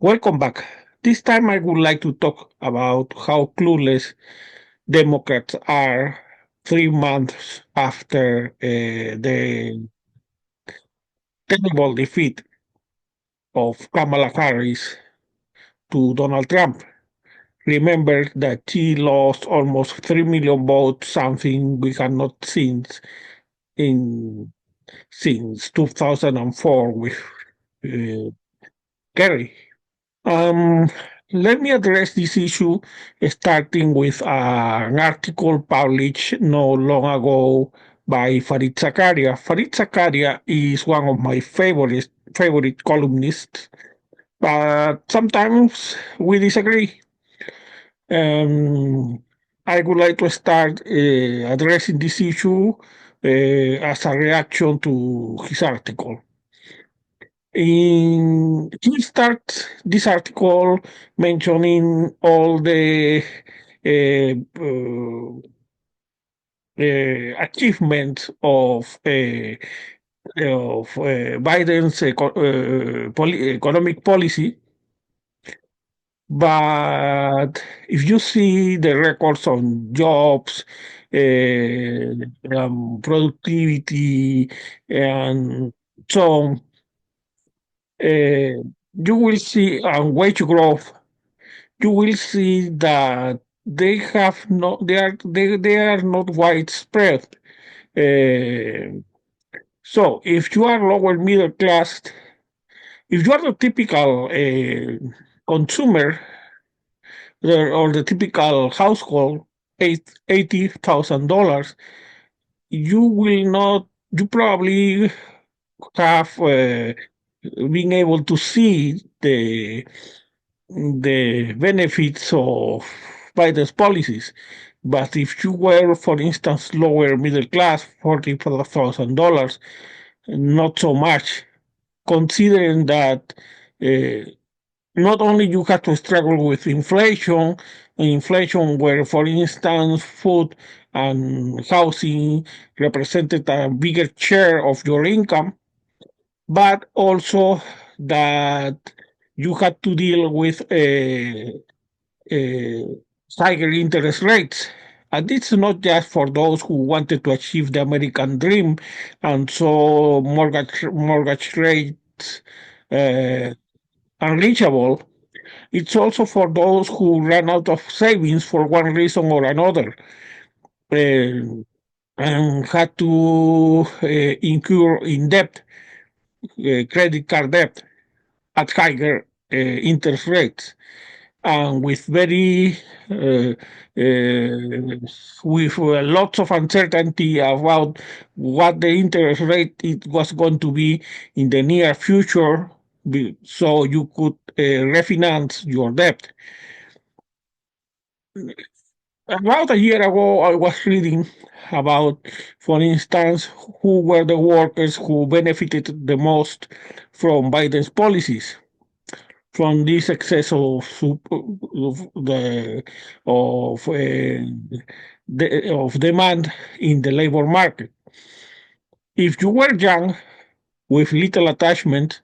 Welcome back. This time I would like to talk about how clueless Democrats are 3 months after the terrible defeat of Kamala Harris to Donald Trump. Remember that she lost almost 3 million votes, something we have not seen in since 2004 with uh, Kerry. Um, Let me address this issue starting with an article published no long ago by Farid Zakaria. Farid Zakaria is one of my favorite columnists, but sometimes we disagree. Um, I would like to start addressing this issue as a reaction to his article. He starts this article mentioning all the uh, achievements of Biden's economic policy, but if you see the records on jobs, productivity, and so on, you will see wage growth. You will see that they are not widespread. Uh, so if you are lower middle class, if you are the typical consumer or the typical household, $80,000, you will not. You probably have been able to see the benefits of Biden's policies. But if you were, for instance, lower middle class, $44,000, not so much, considering that uh, not only you have to struggle with inflation where, for instance, food and housing represented a bigger share of your income, but also that you had to deal with uh, higher interest rates. And it's not just for those who wanted to achieve the American dream, and so mortgage rates uh, unreachable. It's also for those who ran out of savings for one reason or another, and had to incur in debt, credit card debt at higher interest rates. And with very with lots of uncertainty about what the interest rate it was going to be in the near future, so you could refinance your debt. About a year ago, I was reading about, for instance, who were the workers who benefited the most from Biden's policies, from this excess of demand in the labor market. If you were young with little attachment,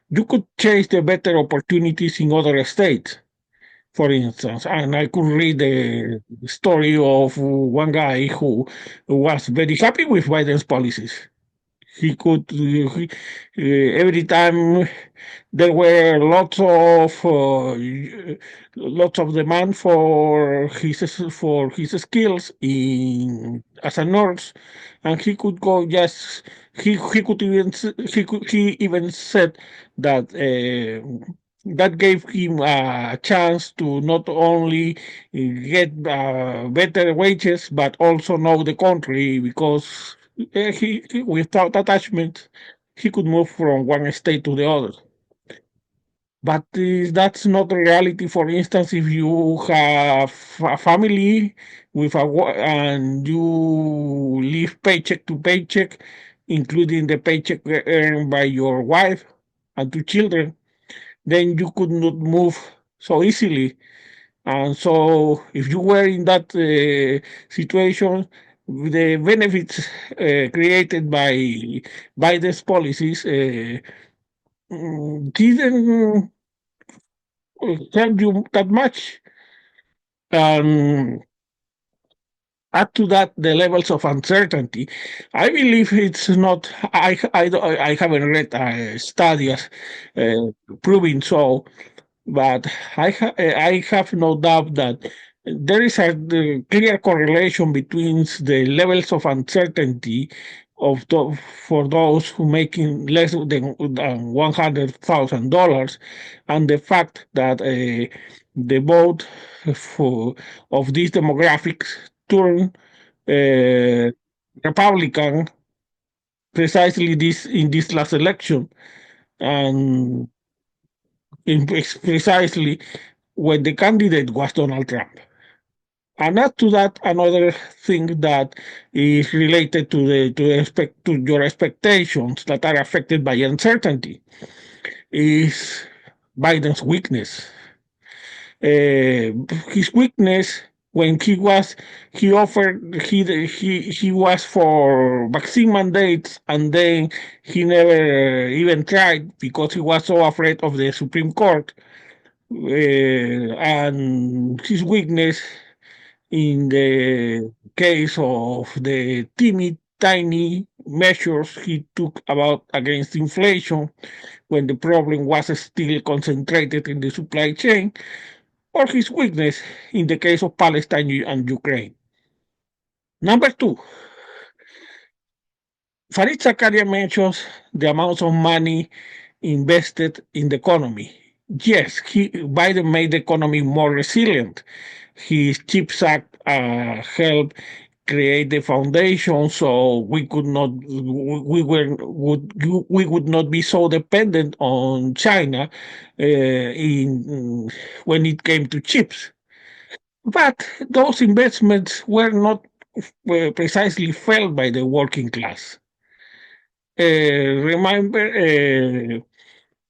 you could chase the better opportunities in other states, for instance. And I could read the story of one guy who was very happy with Biden's policies. He could, every time there were lots of demand for his skills in as a nurse, and he could go just he could even he even said that that gave him a chance to not only get better wages but also know the country because without attachment he could move from one state to the other. But that's not a reality. For instance, if you have a family and you live paycheck to paycheck, including the paycheck earned by your wife and two children, then you could not move so easily. And so, if you were in that situation, the benefits created by these policies didn't help you that much. Um, Add to that the levels of uncertainty. I believe it's not. I haven't read a study proving so, but I have no doubt that there is a clear correlation between the levels of uncertainty of for those who making less than $100,000 and the fact that the vote for of these demographics turn uh, Republican precisely this in this last election and precisely when the candidate was Donald Trump. And add to that another thing that is related to to your expectations that are affected by uncertainty is Biden's weakness. His weakness when he was for vaccine mandates and then he never even tried because he was so afraid of the Supreme Court and his weakness in the case of the tiny measures he took about against inflation when the problem was still concentrated in the supply chain, or his weakness in the case of Palestine and Ukraine. Number two, Farid Zakaria mentions the amounts of money invested in the economy. Yes, Biden made the economy more resilient. His CHIPS Act helped create the foundation so we could not we would not be so dependent on China in when it came to chips. But those investments were not precisely felt by the working class. Remember,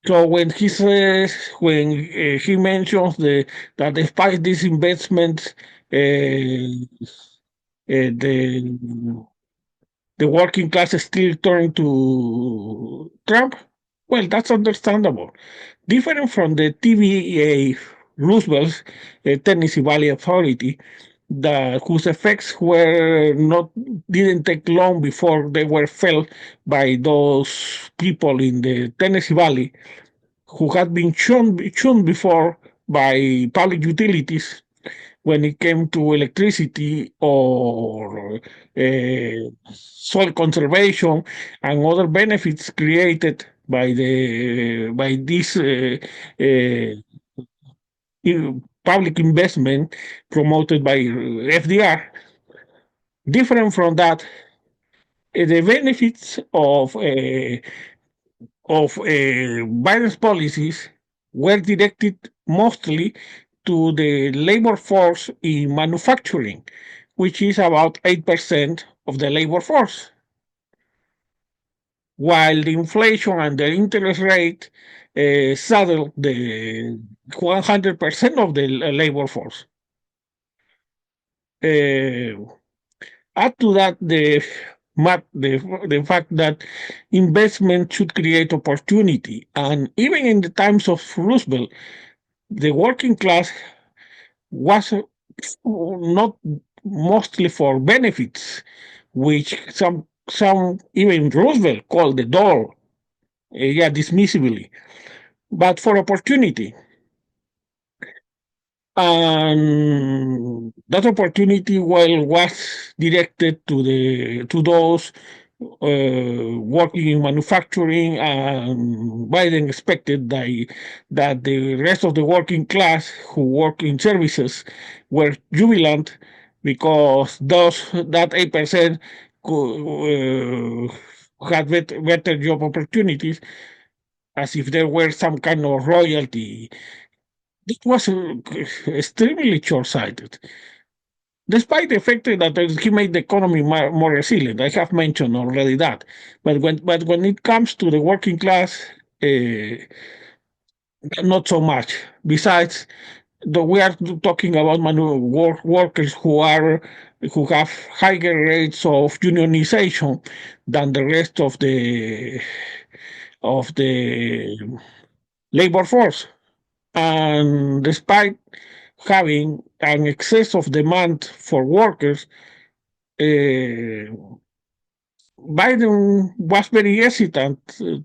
so when he mentions that despite these investments, the working class is still turning to Trump, well, that's understandable. Different from the TVA Roosevelt's Tennessee Valley Authority, whose effects were not didn't take long before they were felt by those people in the Tennessee Valley who had been shown before by public utilities when it came to electricity or soil conservation and other benefits created by this public investment promoted by FDR. Different from that, the benefits of Biden's policies were directed mostly to the labor force in manufacturing, which is about 8% of the labor force, while the inflation and the interest rate saddled the 100% of the labor force. Uh, Add to that the fact that investment should create opportunity, and even in the times of Roosevelt, the working class was not mostly for benefits, which some even Roosevelt called the dole, yeah, dismissively, but for opportunity. And that opportunity, well, was directed to those working in manufacturing, and Biden expected that the rest of the working class who work in services were jubilant because that 8% had better job opportunities, as if there were some kind of royalty. It was extremely short-sighted. Despite the fact that he made the economy more resilient, I have mentioned already that. But when it comes to the working class, uh, not so much. Besides, we are talking about workers who have higher rates of unionization than the rest of the labor force. And despite having an excess of demand for workers, uh, Biden was very hesitant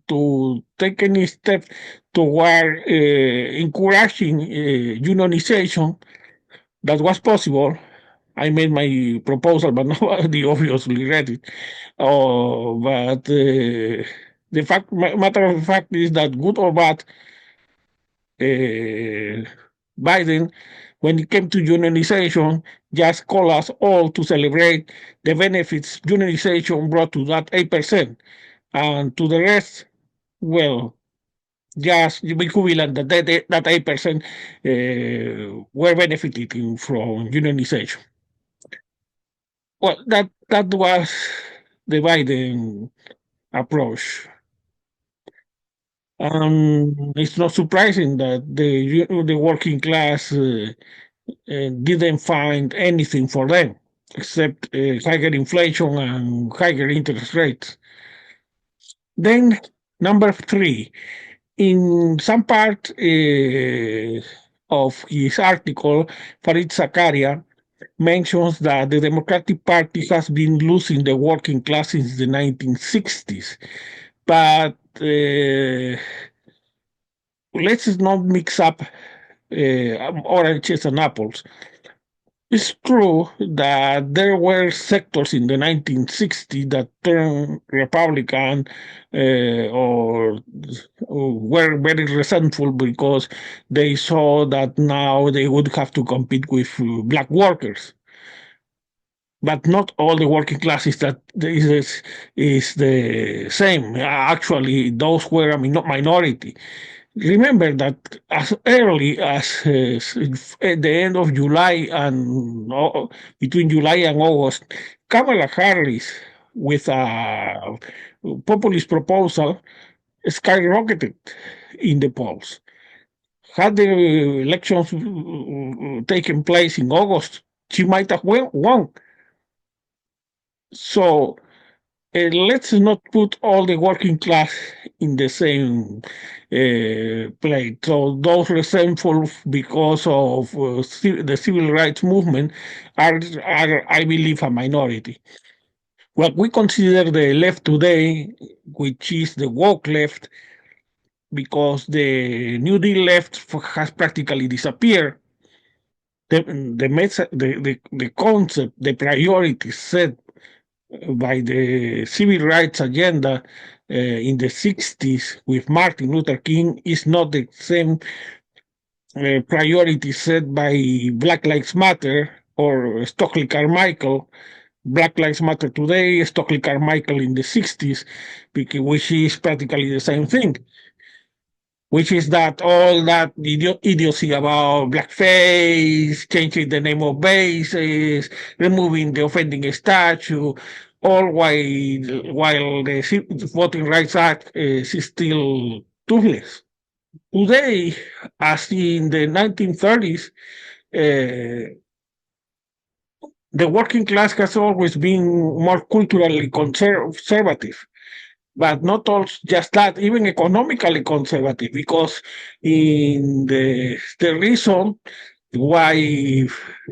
to take any step toward encouraging unionization that was possible. I made my proposal, but nobody obviously read it. But the matter of fact is that, good or bad, uh, Biden, when it came to unionization, just called us all to celebrate the benefits unionization brought to that 8%. And to the rest, well, just be jubilant that that 8% were benefiting from unionization. Well, that was the Biden approach. It's not surprising that the working class didn't find anything for them except higher inflation and higher interest rates. Then, number three, in some part of his article, Farid Zakaria mentions that the Democratic Party has been losing the working class since the 1960s. But let's not mix up oranges and apples. It's true that there were sectors in the 1960s that turned Republican or were very resentful because they saw that now they would have to compete with black workers. But not all the working classes that is the same. Actually, those were a minority. Remember that as early as at the end of July and between July and August, Kamala Harris, with a populist proposal, skyrocketed in the polls. Had the elections taken place in August, she might have won. So let's not put all the working class in the same plate. So those resentful because of the civil rights movement are, I believe, a minority. What we consider the left today, which is the woke left, because the New Deal left has practically disappeared. The concept, the priorities set by the civil rights agenda in the 60s with Martin Luther King is not the same priority set by Black Lives Matter or Stokely Carmichael. Black Lives Matter today, Stokely Carmichael in the 60s, which is practically the same thing, which is that all that idiocy about blackface, changing the name of bases, removing the offending statue, all while the Voting Rights Act is still toothless. Today, as in the 1930s, the working class has always been more culturally conservative, but not all just that, even economically conservative, because in the reason why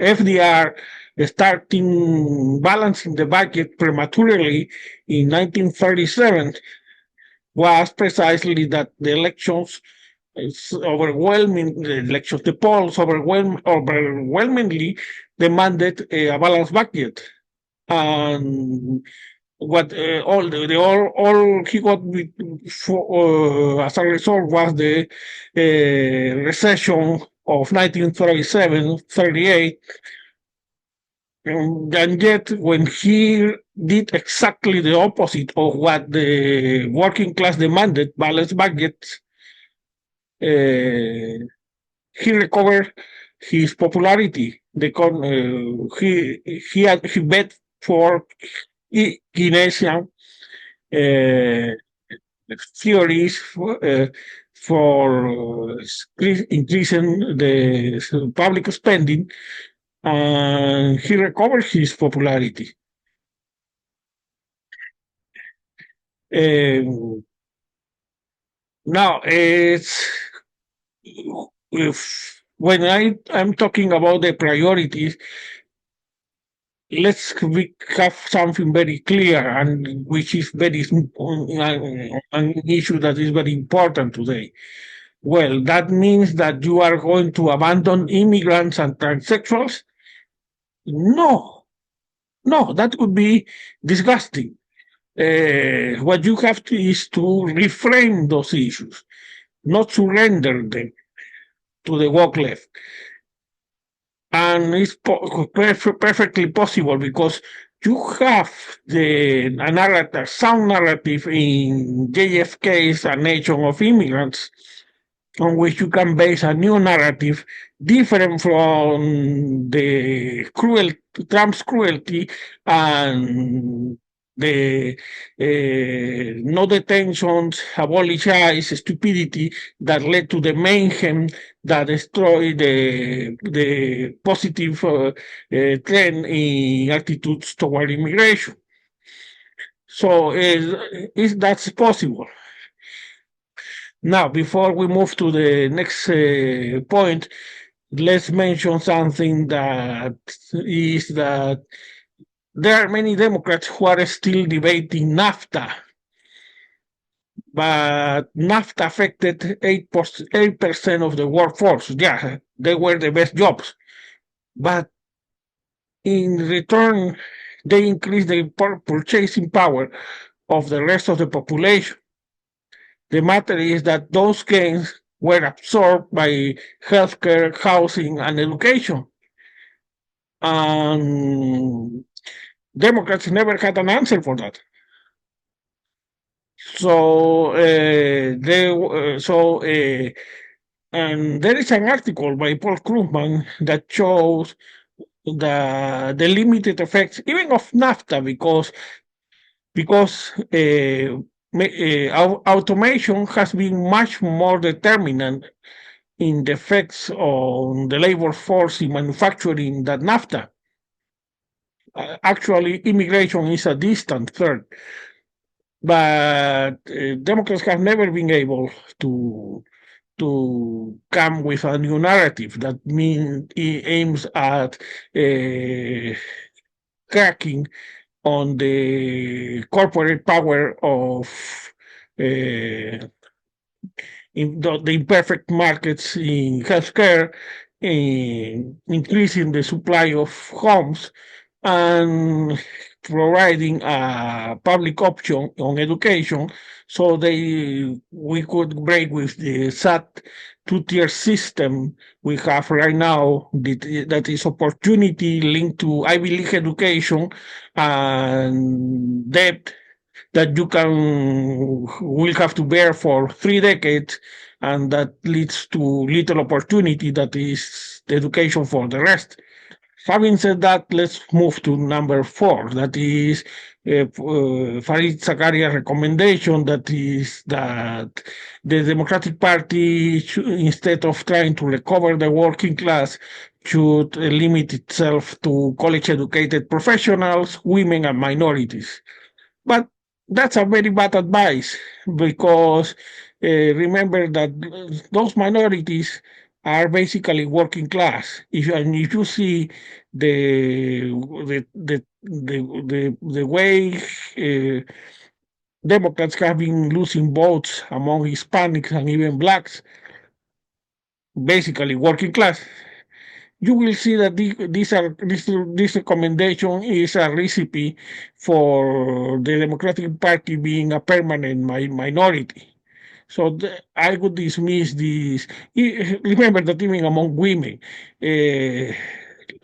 FDR starting balancing the budget prematurely in 1937 was precisely that the elections the polls overwhelmingly demanded a balanced budget. And what all he got as a result was the recession of 1937-38, and yet when he did exactly the opposite of what the working class demanded, balanced budgets, he recovered his popularity. He bet for Keynesian uh, theories for increasing the public spending, and he recovered his popularity. Now, if when I'm talking about the priorities, we have something very clear and which is an issue that is very important today. Well, that means that you are going to abandon immigrants and transsexuals? No, no, that would be disgusting. What you have to is to reframe those issues, not surrender them to the woke left. And it's perfectly possible because you have a narrative, sound narrative in JFK's A Nation of Immigrants, on which you can base a new narrative different from the Trump's cruelty and the no detentions, abolish ICE, stupidity that led to the mayhem that destroyed the positive trend in attitudes toward immigration. So that's possible. Now, before we move to the next point, let's mention something that is that there are many Democrats who are still debating NAFTA, but NAFTA affected 8% of the workforce. Yeah, they were the best jobs. But in return, they increased the purchasing power of the rest of the population. The matter is that those gains were absorbed by healthcare, housing, and education. And Democrats never had an answer for that. So and there is an article by Paul Krugman that shows the limited effects even of NAFTA because automation has been much more determinant in the effects on the labor force in manufacturing than NAFTA. Actually, immigration is a distant third, but Democrats have never been able to come with a new narrative that aims at cracking on the corporate power of in the imperfect markets in healthcare, increasing the supply of homes, and providing a public option on education so we could break with the sad two-tier system we have right now that is opportunity linked to Ivy League education and debt that you will have to bear for 3 decades, and that leads to little opportunity that is the education for the rest. Having said that, let's move to number 4. That is Farid Zakaria's recommendation. That is that the Democratic Party, instead of trying to recover the working class, should limit itself to college-educated professionals, women, and minorities. But that's a very bad advice because remember that those minorities are basically working class. If you see the way Democrats have been losing votes among Hispanics and even blacks, basically working class, you will see that this recommendation is a recipe for the Democratic Party being a permanent minority. So I would dismiss this. Remember that even among women,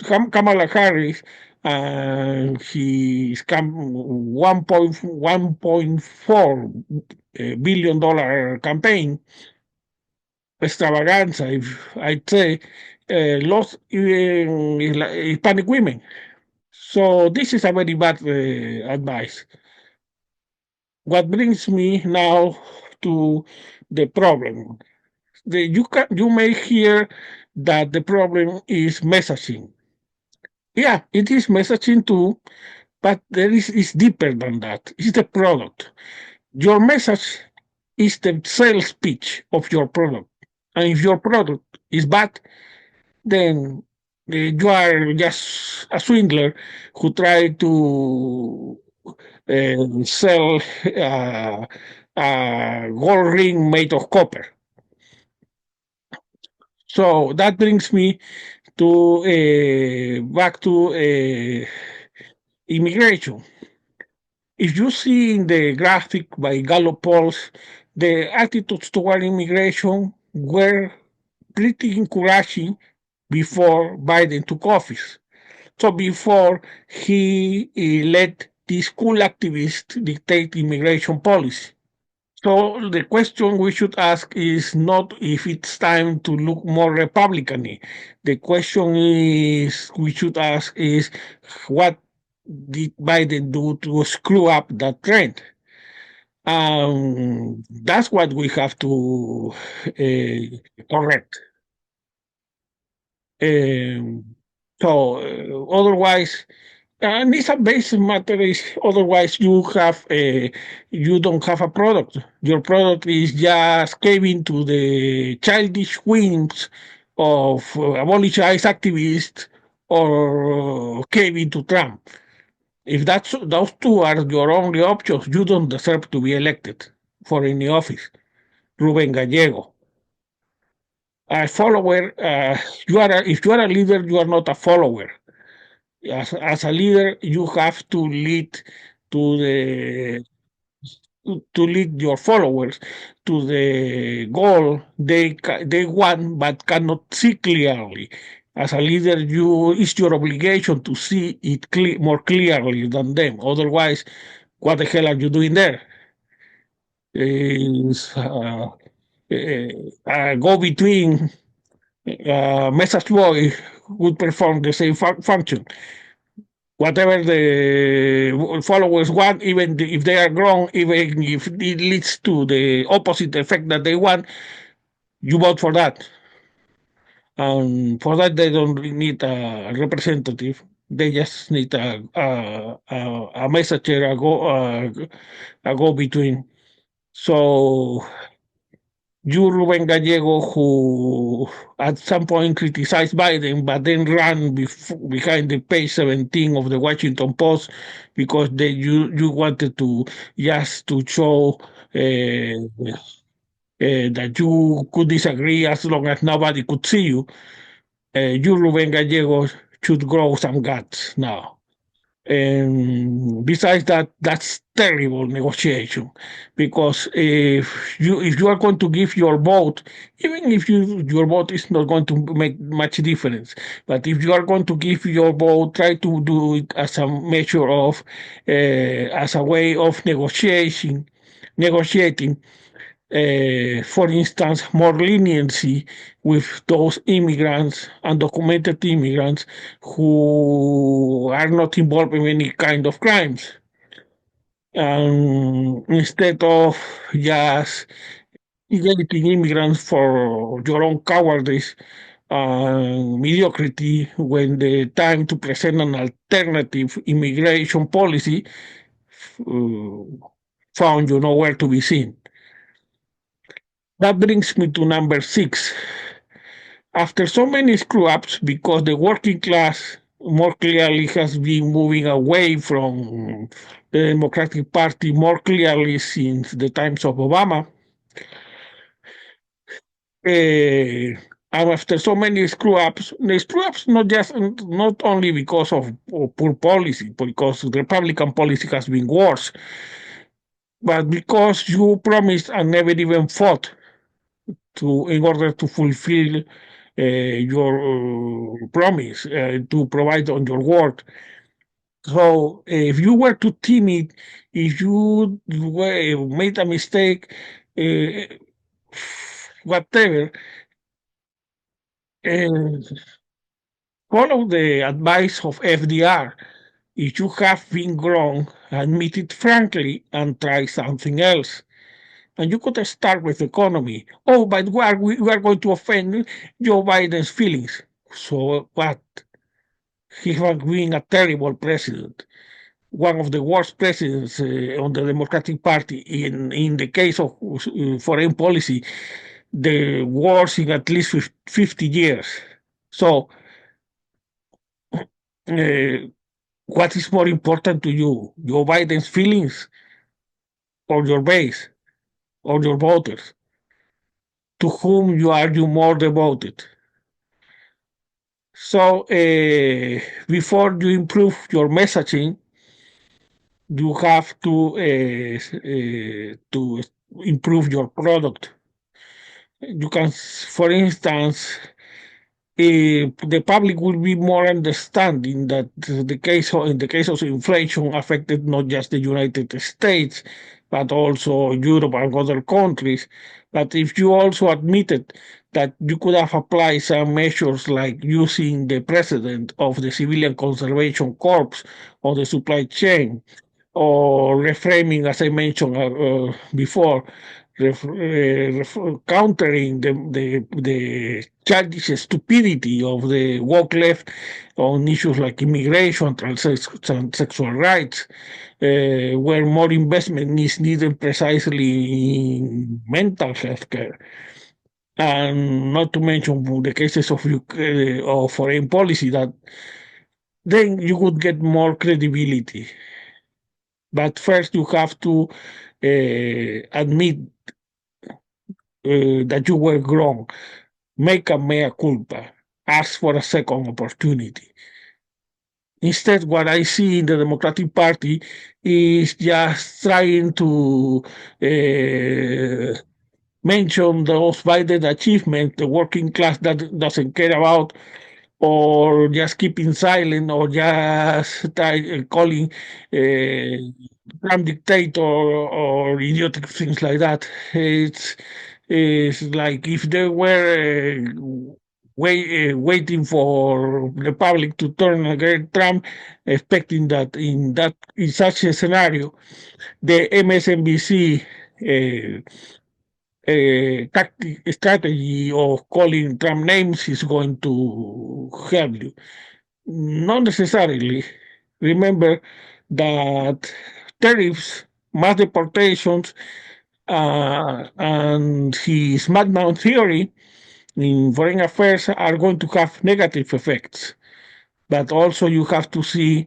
Kamala Harris and his $1.4 billion campaign extravaganza, if I'd say, lost even Hispanic women. So this is a very bad advice. What brings me now to the problem. You may hear that the problem is messaging. Yeah, it is messaging too, but it's deeper than that. It's the product. Your message is the sales pitch of your product. And if your product is bad, then you are just a swindler who try to sell a gold ring made of copper. So that brings me to back to immigration. If you see in the graphic by Gallup polls, the attitudes toward immigration were pretty encouraging before Biden took office. So before he let these cool activists dictate immigration policy. So the question we should ask is not if it's time to look more Republican. The question is we should ask is what did Biden do to screw up that trend? That's what we have to correct. Um, Otherwise, and it's a basic matter is otherwise you don't have a product. Your product is just caving to the childish whims of abolish ICE activists or caving to Trump. If that's those two are your only options, you don't deserve to be elected for any office. Ruben Gallego. A follower, if you are a leader, you are not a follower. As a leader, you have to lead to the to lead your followers to the goal they want but cannot see clearly. As a leader, it's your obligation to see it more clearly than them. Otherwise, what the hell are you doing there? Is go between message boy would perform the same function. Whatever the followers want, even if they are wrong, even if it leads to the opposite effect that they want, you vote for that. And for that, they don't need a representative. They just need a messenger, a go between. So you, Ruben Gallego, who at some point criticized Biden, but then ran behind the page 17 of the Washington Post because you wanted to just to show that you could disagree as long as nobody could see you. You, Ruben Gallego, should grow some guts now. And besides that, that's terrible negotiation because if you are going to give your vote, even if your vote is not going to make much difference, but if you are going to give your vote, try to do it as a measure of as a way of negotiating for instance, more leniency with those immigrants, undocumented immigrants who are not involved in any kind of crimes. Instead of just evaluating immigrants for your own cowardice and mediocrity when the time to present an alternative immigration policy found you nowhere to be seen. That brings me to number 6. After so many screw ups, because the working class more clearly has been moving away from the Democratic Party more clearly since the times of Obama, and after so many screw ups, the screw ups not only because of poor policy, because the Republican policy has been worse, but because you promised and never even fought in order to fulfill your promise to provide on your word. So if you were too timid, if you made a mistake, uh, whatever, uh, follow the advice of FDR. If you have been wrong, admit it frankly and try something else. And you could start with economy. Oh, but we are going to offend Joe Biden's feelings. So what? He has been a terrible president, one of the worst presidents on the Democratic Party in the case of foreign policy. the worst in at least 50 years. So, uh, what is more important to you, Joe Biden's feelings or your base or your voters? To whom you argue more devoted? So, before you improve your messaging, you have to improve your product. You can, for instance, the public will be more understanding that in the case of inflation affected not just the United States but also Europe and other countries. But if you also admitted that you could have applied some measures like using the precedent of the Civilian Conservation Corps on the supply chain, or reframing, as I mentioned before, countering the childish stupidity of the woke left on issues like immigration, transsexual rights, where more investment is needed precisely in mental health care. And not to mention the cases of foreign policy, that then you would get more credibility. But first, you have to admit that you were wrong, make a mea culpa, ask for a second opportunity. Instead, what I see in the Democratic Party is just trying to mention those Biden achievements, the working class that doesn't care about, or just keeping silent, or just calling Trump dictator or idiotic things like that. It's like if they were waiting for the public to turn against Trump, expecting that in such a scenario, the MSNBC strategy of calling Trump names is going to help you. Not necessarily. Remember that tariffs, mass deportations, and his madman theory in foreign affairs are going to have negative effects. But also you have to see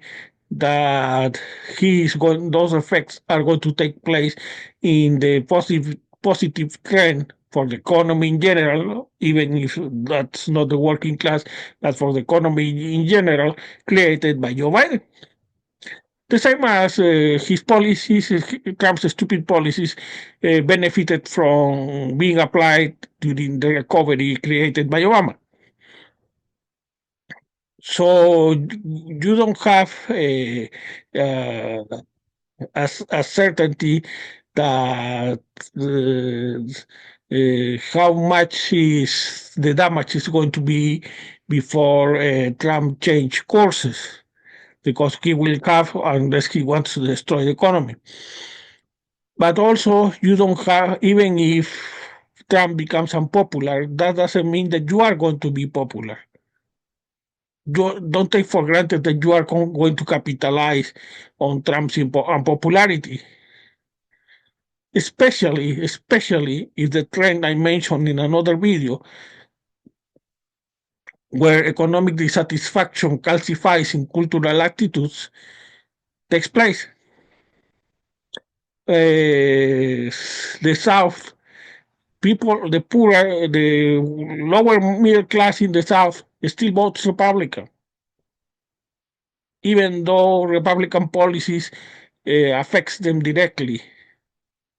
that those effects are going to take place in the positive trend for the economy in general, even if that's not the working class, but for the economy in general, created by Joe Biden. The same as his policies, Trump's stupid policies, benefited from being applied during the recovery created by Obama. So you don't have a certainty that how much is the damage is going to be before Trump change courses, because he will have, unless he wants to destroy the economy. But also, you don't have, even if Trump becomes unpopular, that doesn't mean that you are going to be popular. Don't take for granted that you are going to capitalize on Trump's unpopularity, especially if the trend I mentioned in another video, where economic dissatisfaction calcifies in cultural attitudes, takes place. The South, the poor, the lower middle class in the South still votes Republican, even though Republican policies affects them directly,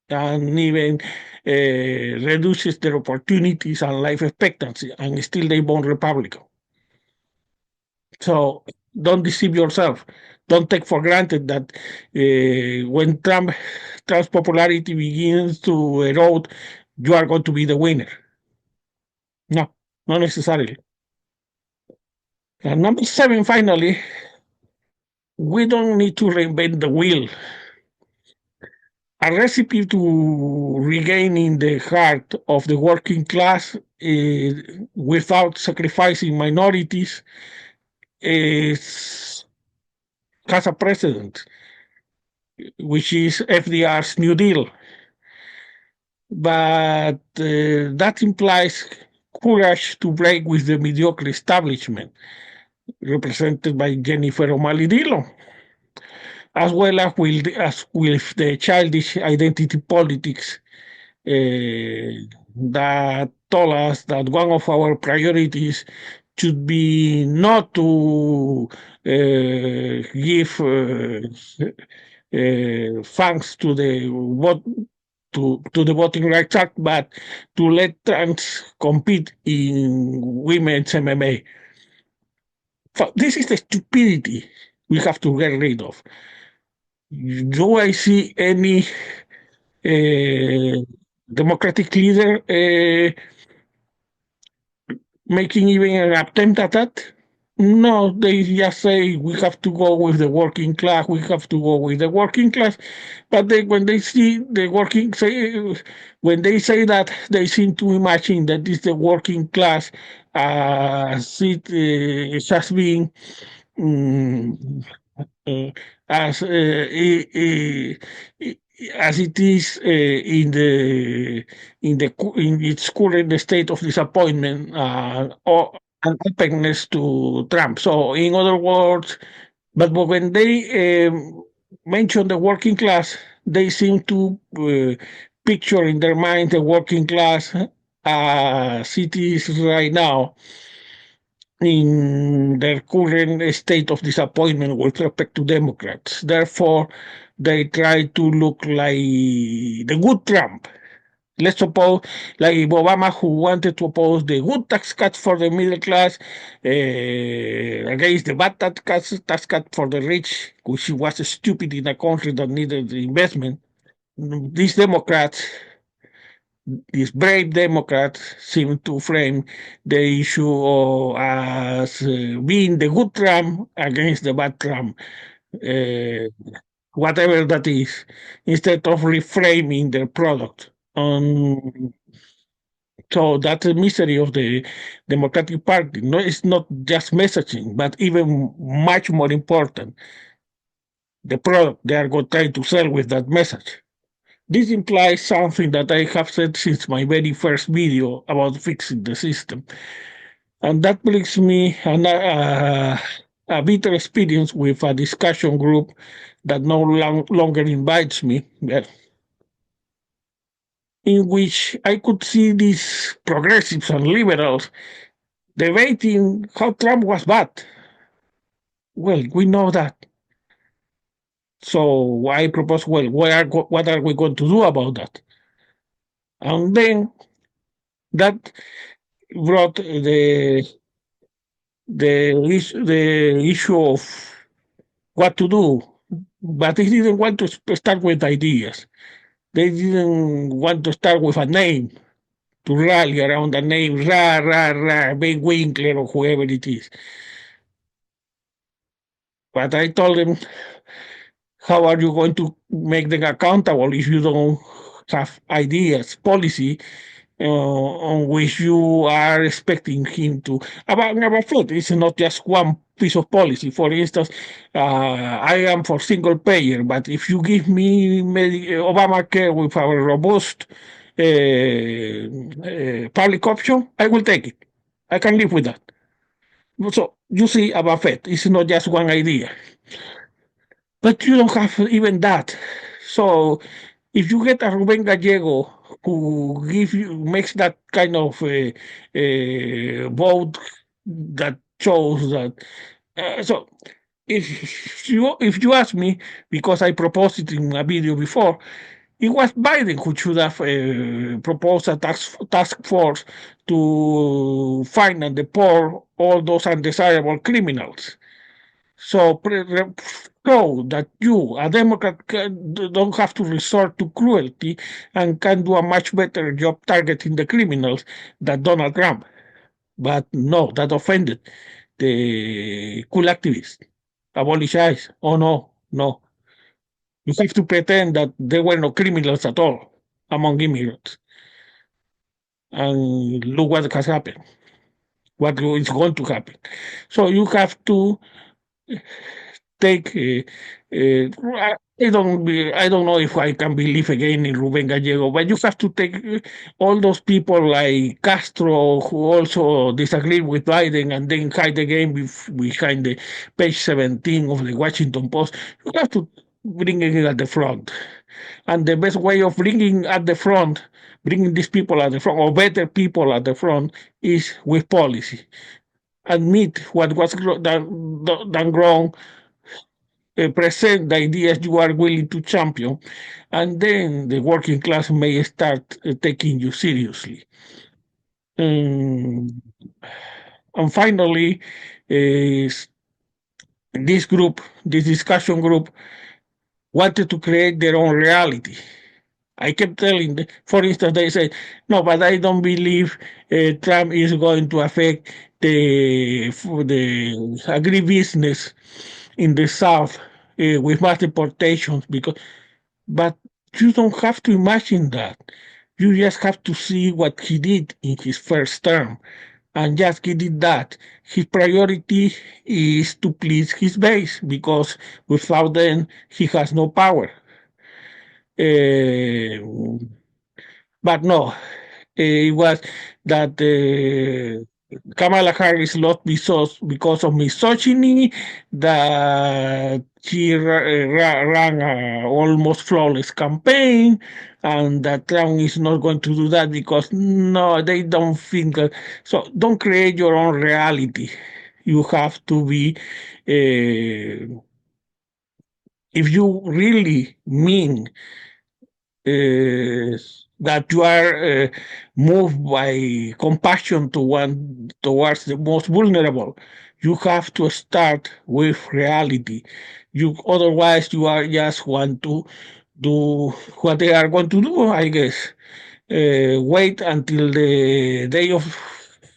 and even reduces their opportunities and life expectancy, and still they vote Republican. So don't deceive yourself. Don't take for granted that when Trump's popularity begins to erode, you are going to be the winner. No, not necessarily. And number 7, finally, we don't need to reinvent the wheel. A recipe to regaining the heart of the working class without sacrificing minorities has a precedent, which is FDR's New Deal. but that implies courage to break with the mediocre establishment represented by Jennifer O'Malley Dillon, as with the childish identity politics that told us that one of our priorities should be not to give thanks to the the Voting Rights Act, but to let trans compete in women's MMA. So this is the stupidity we have to get rid of. Do I see any democratic leader making even an attempt at that? No, they just say we have to go with the working class. We have to go with the working class, but when they see the when they say that, they seem to imagine that it's the working class as it has been um, uh, as as it is in its current state of disappointment or and openness to Trump. So, in other words, but when they mention the working class, they seem to picture in their mind the working class as it is right now in their current state of disappointment with respect to Democrats. Therefore, they try to look like the good Trump. Let's suppose, like Obama, who wanted to oppose the good tax cuts for the middle class against the bad tax cut for the rich, which was stupid in a country that needed the investment. These Democrats, these brave Democrats, seem to frame the issue as being the good Trump against the bad Trump, whatever that is, instead of reframing their product. So that's the misery of the Democratic Party. No, it's not just messaging, but even much more important, the product they are trying to sell with that message. This implies something that I have said since my very first video about fixing the system. And that brings me a bitter experience with a discussion group that no longer invites me, in which I could see these progressives and liberals debating how Trump was bad. Well, we know that. So I propose, well, what are we going to do about that? And then that brought the issue of what to do. But they didn't want to start with ideas. They didn't want to start with a name, to rally around a name, Ben Winkler or whoever it is. But I told them, how are you going to make them accountable if you don't have ideas, policy on which you are expecting him to? About food, it's not just one piece of policy. For instance, I am for single payer, but if you give me Obamacare with a robust public option, I will take it. I can live with that. So you see, about Fed, it's not just one idea. But you don't have even that. So if you get a Ruben Gallego who makes that kind of vote that shows that. So if you ask me, because I proposed it in a video before, it was Biden who should have proposed a task force to find and deport all those undesirable criminals. So show that you, a Democrat, don't have to resort to cruelty and can do a much better job targeting the criminals than Donald Trump. But no, that offended the cool activists. Abolish ICE. Oh, no, no. You have to pretend that there were no criminals at all among immigrants. And look what has happened, what is going to happen. So you have to take I don't know if I can believe again in Ruben Gallego, but you have to take all those people like Castro who also disagree with Biden and then hide the game behind the page 17 of the Washington Post. You have to bring it at the front. And the best way of bringing these people at the front, or better people at the front, is with policy. Admit what was done wrong, present the ideas you are willing to champion, and then the working class may start taking you seriously. Um, and finally, is this discussion group, wanted to create their own reality. I kept telling them, for instance, they say, no, but I don't believe Trump is going to affect the agribusiness in the South with mass deportations because but you don't have to imagine that. You just have to see what he did in his first term. And just he did that. His priority is to please his base because without them, he has no power. Uh, but no, it was that Kamala Harris lost because of misogyny, that she ran a almost flawless campaign, and that Trump is not going to do that because no, they don't think. So don't create your own reality. You have to be, if you really mean uh, that you are moved by compassion towards the most vulnerable. You have to start with reality. You otherwise you are just want to do what they are going to do, I guess. Wait until the day of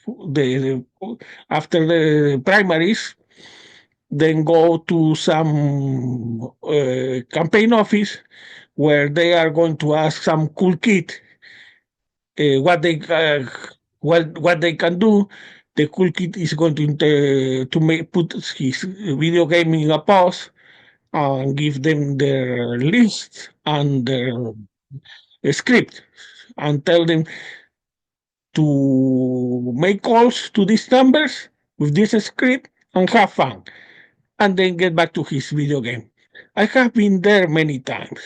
the after the primaries, then go to some campaign office where they are going to ask some cool kid what they can do. The cool kid is going to make put his video game in a pause and give them their list and their script and tell them to make calls to these numbers with this script and have fun and then get back to his video game. I have been there many times,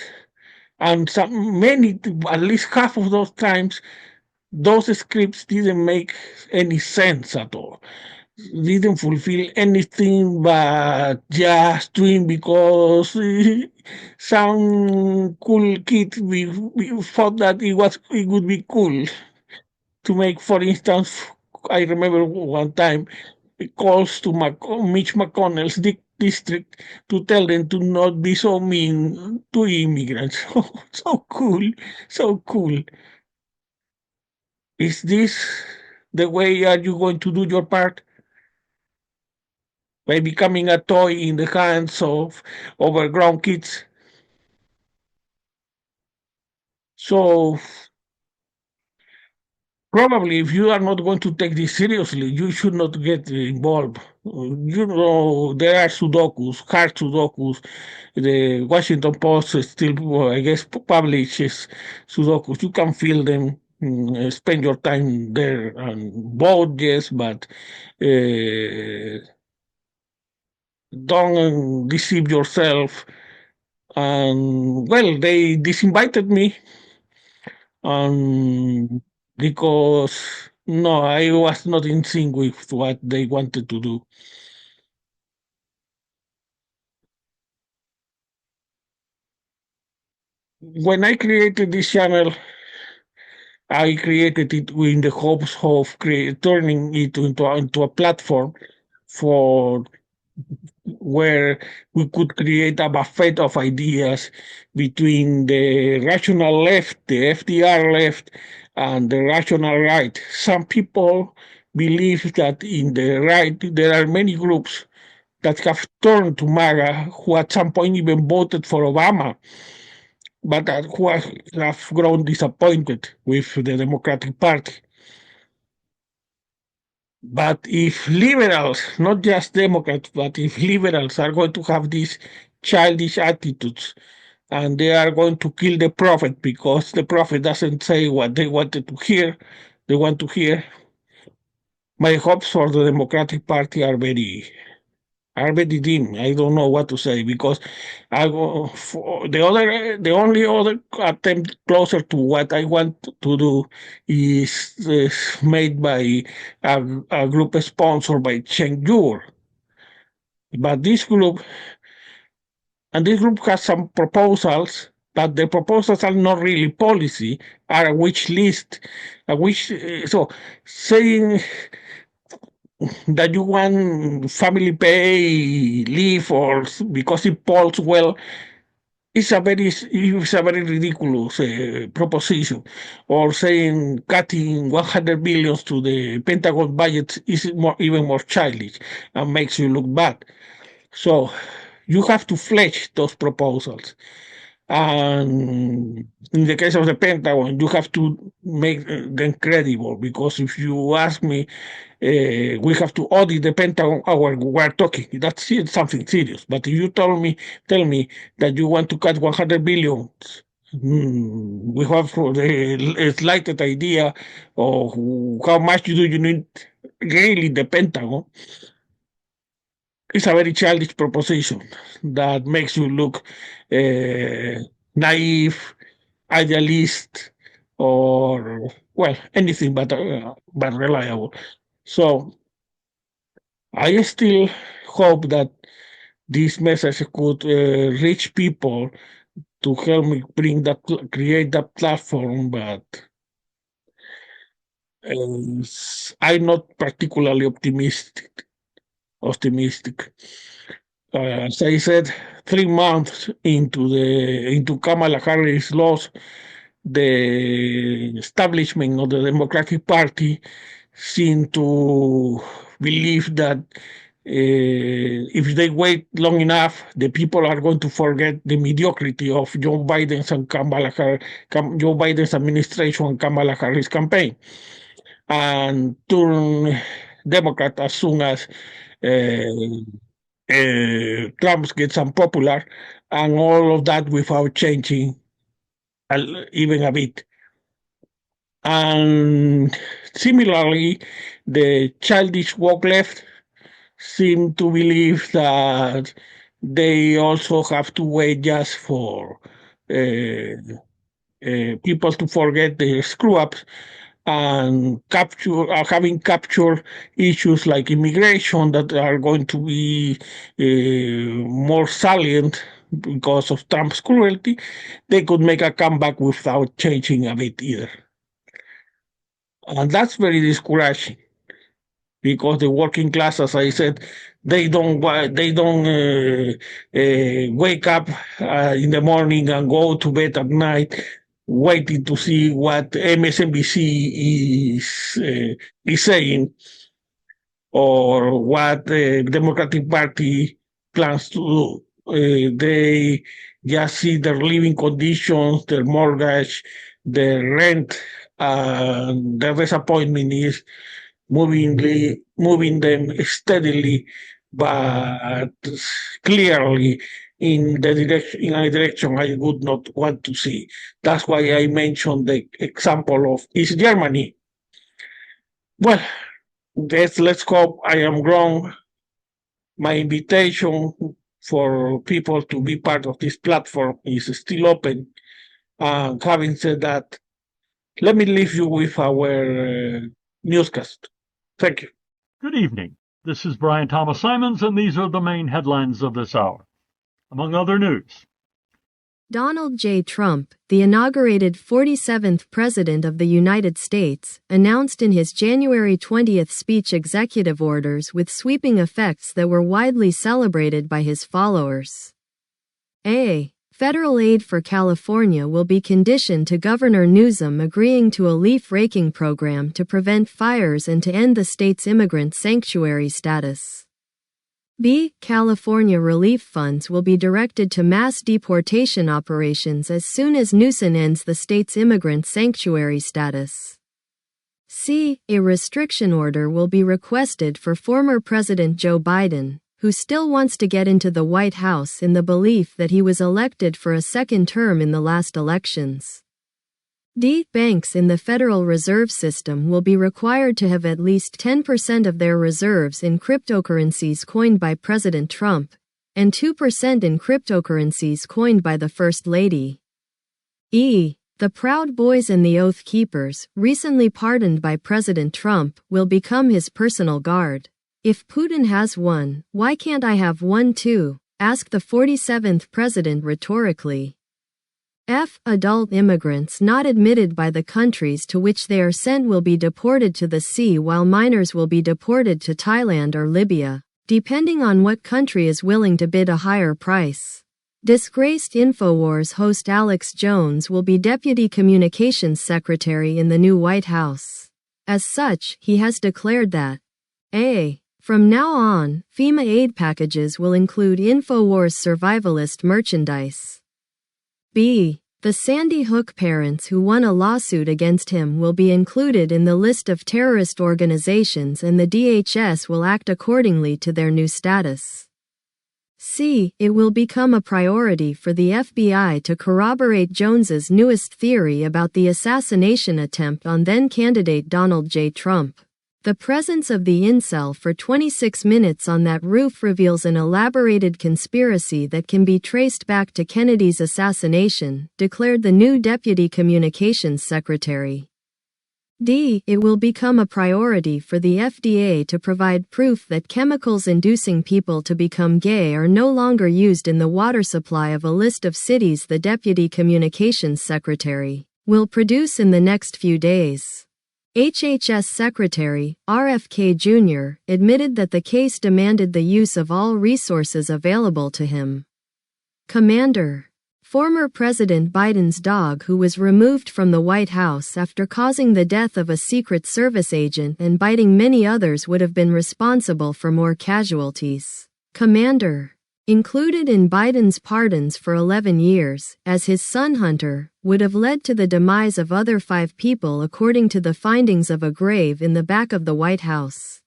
and at least half of those times, those scripts didn't make any sense at all. Didn't fulfill anything but just doing because some cool kid we thought that it would be cool to make. For instance, I remember one time calls to Mitch McConnell's district to tell them to not be so mean to immigrants. So cool, so cool. Is this the way are you going to do your part? By becoming a toy in the hands of overgrown kids? So probably if you are not going to take this seriously, you should not get involved. You know, there are sudokus, hard sudokus. The Washington Post still, I guess, publishes sudokus. You can fill them, spend your time there and vote, yes, but don't deceive yourself. And well, they disinvited me because no, I was not in sync with what they wanted to do. When I created this channel, I created it in the hopes of turning it into a platform for where we could create a buffet of ideas between the rational left, the FDR left, and the rational right. Some people believe that in the right there are many groups that have turned to MAGA who at some point even voted for Obama, but who have grown disappointed with the Democratic Party. But if liberals, not just Democrats, but if liberals are going to have these childish attitudes, and they are going to kill the prophet because the prophet doesn't say what they wanted to hear. They want to hear. My hopes for the Democratic Party are very dim. I don't know what to say because I go for the only other attempt closer to what I want to do is made by a group sponsored by Chengdu. But this group has some proposals, but the proposals are not really policy, are a wish list, so saying that you want family pay leave or because it polls well is a very ridiculous proposition. Or saying cutting 100 billions to the Pentagon budget is even more childish and makes you look bad. So you have to flesh those proposals. And in the case of the Pentagon, you have to make them credible, because if you ask me, we have to audit the Pentagon while we're talking. That's something serious. But if you tell me that you want to cut 100 billion, we have the slightest idea of how much do you need really the Pentagon. It's a very childish proposition that makes you look naive, idealist, or well, anything but reliable. So I still hope that this message could reach people to help me create that platform, but I'm not particularly optimistic. As I said, 3 months into Kamala Harris' loss, the establishment of the Democratic Party seem to believe that if they wait long enough, the people are going to forget the mediocrity of Joe Biden's administration and Kamala Harris' campaign, and turn Democrat as soon as Trump gets unpopular, and all of that without changing even a bit. And similarly, the childish woke left seem to believe that they also have to wait just for people to forget the screw-ups and having captured issues like immigration that are going to be more salient because of Trump's cruelty. They could make a comeback without changing a bit either. And that's very discouraging, because the working class, as I said, they don't wake up in the morning and go to bed at night waiting to see what MSNBC is saying, or what the Democratic Party plans to do. They just see their living conditions, their mortgage, their rent, and their disappointment is moving them steadily but clearly in a direction I would not want to see. That's why I mentioned the example of East Germany. Well, let's hope I am wrong. My invitation for people to be part of this platform is still open. Having said that, let me leave you with our newscast. Thank you. Good evening. This is Brian Thomas Simons, and these are the main headlines of this hour. Among other news, Donald J. Trump, the inaugurated 47th President of the United States, announced in his January 20th speech executive orders with sweeping effects that were widely celebrated by his followers. Federal aid for California will be conditioned to Governor Newsom agreeing to a leaf-raking program to prevent fires and to end the state's immigrant sanctuary status. B. California relief funds will be directed to mass deportation operations as soon as Newsom ends the state's immigrant sanctuary status. C. A restriction order will be requested for former President Joe Biden, who still wants to get into the White House in the belief that he was elected for a second term in the last elections. D. Banks in the Federal Reserve System will be required to have at least 10% of their reserves in cryptocurrencies coined by President Trump, and 2% in cryptocurrencies coined by the First Lady. E. The Proud Boys and the Oath Keepers, recently pardoned by President Trump, will become his personal guard. If Putin has one, why can't I have one too? Asked the 47th president rhetorically. F. Adult immigrants not admitted by the countries to which they are sent will be deported to the sea, while minors will be deported to Thailand or Libya, depending on what country is willing to bid a higher price. Disgraced InfoWars host Alex Jones will be Deputy Communications Secretary in the new White House. As such, he has declared that A. From now on, FEMA aid packages will include InfoWars survivalist merchandise. B. The Sandy Hook parents who won a lawsuit against him will be included in the list of terrorist organizations, and the DHS will act accordingly to their new status. C. It will become a priority for the FBI to corroborate Jones's newest theory about the assassination attempt on then-candidate Donald J. Trump. The presence of the incel for 26 minutes on that roof reveals an elaborated conspiracy that can be traced back to Kennedy's assassination, declared the new Deputy Communications Secretary. D. It will become a priority for the FDA to provide proof that chemicals inducing people to become gay are no longer used in the water supply of a list of cities the Deputy Communications Secretary will produce in the next few days. HHS Secretary, RFK Jr., admitted that the case demanded the use of all resources available to him. Commander. Former President Biden's dog, who was removed from the White House after causing the death of a Secret Service agent and biting many others, would have been responsible for more casualties. Commander. Included in Biden's pardons for 11 years, as his son Hunter, would have led to the demise of other 5 people according to the findings of a grave in the back of the White House.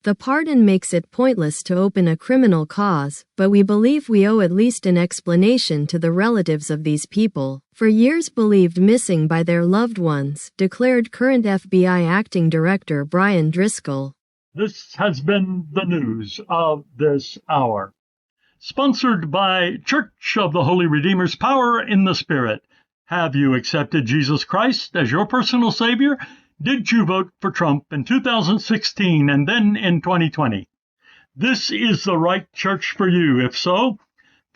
The pardon makes it pointless to open a criminal cause, but we believe we owe at least an explanation to the relatives of these people, for years believed missing by their loved ones, declared current FBI Acting Director Brian Driscoll. This has been the news of this hour. Sponsored by Church of the Holy Redeemer's Power in the Spirit. Have you accepted Jesus Christ as your personal Savior? Did you vote for Trump in 2016 and then in 2020? This is the right church for you. If so,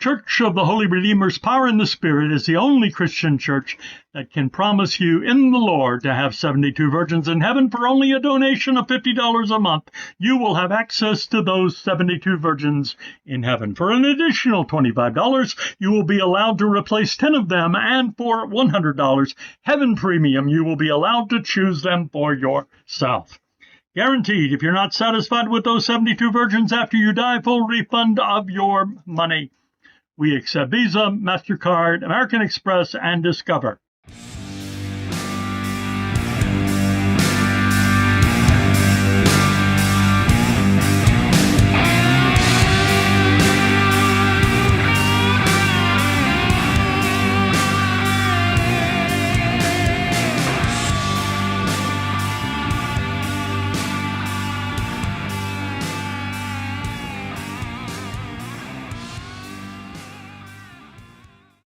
Church of the Holy Redeemer's Power in the Spirit is the only Christian church that can promise you in the Lord to have 72 virgins in heaven for only a donation of $50 a month. You will have access to those 72 virgins in heaven. For an additional $25, you will be allowed to replace 10 of them, and for $100, Heaven Premium, you will be allowed to choose them for yourself. Guaranteed, if you're not satisfied with those 72 virgins after you die, full refund of your money. We accept Visa, MasterCard, American Express, and Discover.